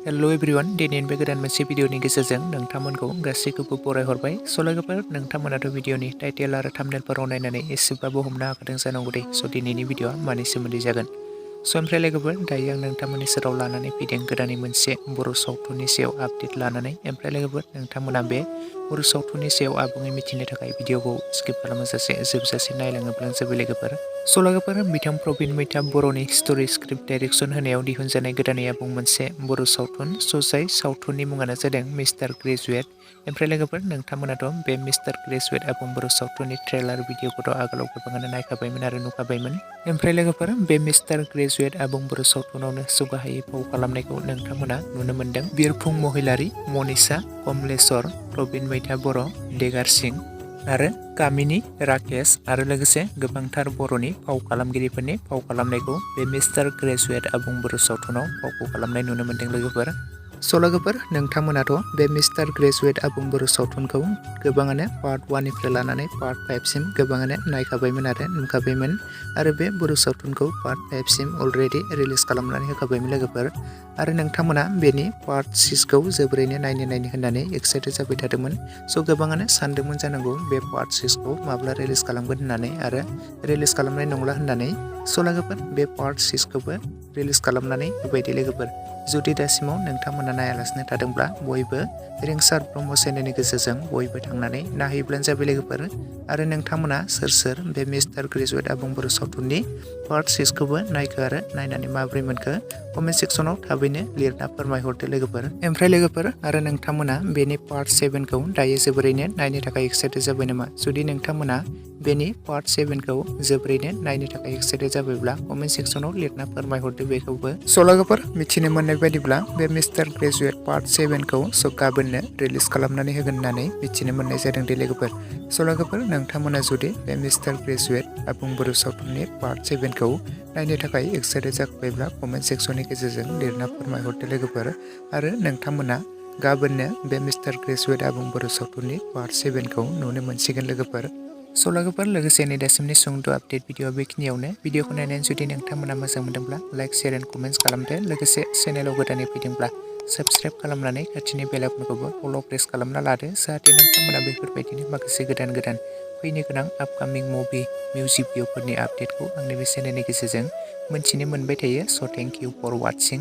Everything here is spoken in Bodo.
हेलो एवरीवन दिनैनि बे गोदान मोनसे भिडिअनि गेजेरजों नोंथांमोनखौ गासैखौबो बरायहरबाय। स' लोगोफोर नोंथांमोनाथ' भिडिअनि टाइटेल आरो थाम्बनेलफोराव नायनानै एसेबाबो हमनो हाखादों जानांगौ दे। स' दिनैनि भिडिअआ मानि सोमोन्दै जागोन। स' ओमफ्राय लोगोफोर दायो आं नोंथांमोननि सेराव लानानै फैदों गोदानै मोनसे बर' सावथुननि सायाव आपडेट लानानै। ओमफ्राय लोगोफोर नोंथांमोना बे बर' सावथुननि सायाव आबुङै मिथिनो थाखाय भिडिअखौ स्किप खालामाजासे जोबजासे नायलाङोब्लानो जाबाय लोगोफोर। स' लोगोफोर बिथां प्रबिन मैथा बर'नि स्ट'रि स्क्रिप्ट डाइरेक्सन होनायाव दिहुनजानाय गोदानै आबुं मोनसे बर' सावथुन। स' जाय सावथुननि मुङानो जादों मिस्टार ग्रेजुएट। ओमफ्राय लोगोफोर नोंथांमोनाथ' बे मिस्टार ग्रेजुएट आबुं बर' सावथुननि ट्रेलार भिडिअखौथ' आगोलाव गोबाङानो नायखाबायमोन आरो नुखाबायमोन। ओमफ्राय लोगोफोर बे मिस्टार ग्रेजुएट आबुं बर' सावथुनावनो जौगाहायै फाव खालामनायखौ नोंथांमोना नुनो मोन्दों। बिरपुं महिलारि, मनिषा, कमलेश्वर, प्रबिन मैथा बर', देगार सिं आरो कामिनी राकेश आरो लोगोसे गोबांथार बर'नि फाव खालामगिरिफोरनि फाव खालामनायखौ बे मिस्टार ग्रेजुएट आबुं बर' सावथुनाव फावखौ खालामनाय नुनो मोन्दों लोगोफोर। स' लोगोफोर नोंथांमोनाथ' बे मिस्टार ग्रेजुएट आबुं बर' सावथुनखौ गोबाङानो पार्ट 1 निफ्राय लानानै पार्ट 5 सिम गोबाङानो नायखाबायमोन आरो नुखाबायमोन। आरो बे बर' सावथुनखौ पार्ट 5 सिम अलरेडि रिलिज खालामनानै होखाबायमोन लोगोफोर। आरो नोंथांमोना बेनि पार्ट 6 खौ जोबोरैनो नायनो होननानै एक्साइटेड जाबाय थादोंमोन। स' गोबाङानो सानदोंमोन जानांगौ बे पार्ट 6 खौ माब्ला रिलिज खालामगोन होननानै आरो रिलिज खालामनाय नंला होननानै। स' लोगोफोर बे पार्ट 6 खौबो रिलिज खालामनानै होबाय दे लोगोफोर। जुदि दासिमाव नोंथांमोना नायालासिनो थादोंब्ला बयबो रिंसार ब्रह्म चेनेलनि गेजेरजों बयबो थांनानै नायहैब्लानो जाबाय लोगोफोर। आरो नोंथांमोना सोर सोर बे मिस्टार ग्रेजुएट आबुं बर' सावथुननि पार्ट 6 खौबो नायखो आरो नायनानै माबोरै मोनखो कमेन्ट सेक्सनाव थाबैनो लिरना फोरमायहरदो लोगोफोर। ओमफ्राय लोगोफोर आरो नोंथांमोना बेनि पार्ट 7 खौ दायो जोबोरैनो नायनो थाखाय एक्साइटेड जाबाय नामा? जुदि नोंथांमोना बेनि पार्ट 7 खौ जोबोरैनो नायनो थाखाय एक्साइटेड जाबायब्ला कमेन्ट सेक्सनाव लिरना फोरमायहरदो बेखौबो। स' लोगोफोर मिथिनो मोननाय बायदिब्ला बे मिस्टार ग्रेजुएट पार्ट 7 खौ स' गाबोननो रिलिज खालामनानै होगोन होननानै मिथिनो मोननाय जादों दे लोगोफोर। स' लोगोफोर नोंथांमोना जुदि बे मिस्टार ग्रेजुएट आबुं बर' सावथुननि पार्ट 7 खौ नायनो थाखाय एक्साइटेड जाबायब्ला कमेन्ट सेक्सननि गेजेरजों लिरना फोरमायहरदो लोगोफोर। आरो नोंथांमोना गाबोननो बे मिस्टार ग्रेजुएट आबुं बर' सावथुननि पार्ट 7 खौ नुनो मोनसिगोन लोगोफोर। स' लोगोफोर लोगोसे नै दासिमनि सुंद' आपडेट भिडिअ बेखिनियावनो। भिडिअखौ नायनानै जुदि नोंथांमोना मोजां मोनदोंब्ला लाइक शेयार एन्ड कमेन्ट्स खालामदो। लोगोसे चेनेलाव गोदानै फैदोंब्ला साबस्क्राइब खालामनानै खाथिनि बेल आइकनखौबो अल प्रेस खालामना लादो जाहाथे नोंथांमोना बेफोरबायदिनो माखासे गोदान फैनो गोनां आपकामिं मुभि मिउजिक भिडिअफोरनि आपडेटखौ आंनि बे चेनेलनि गेजेरजों मोनथिनो मोनबाय थायो। स' थेंक इउ फर वाचिं।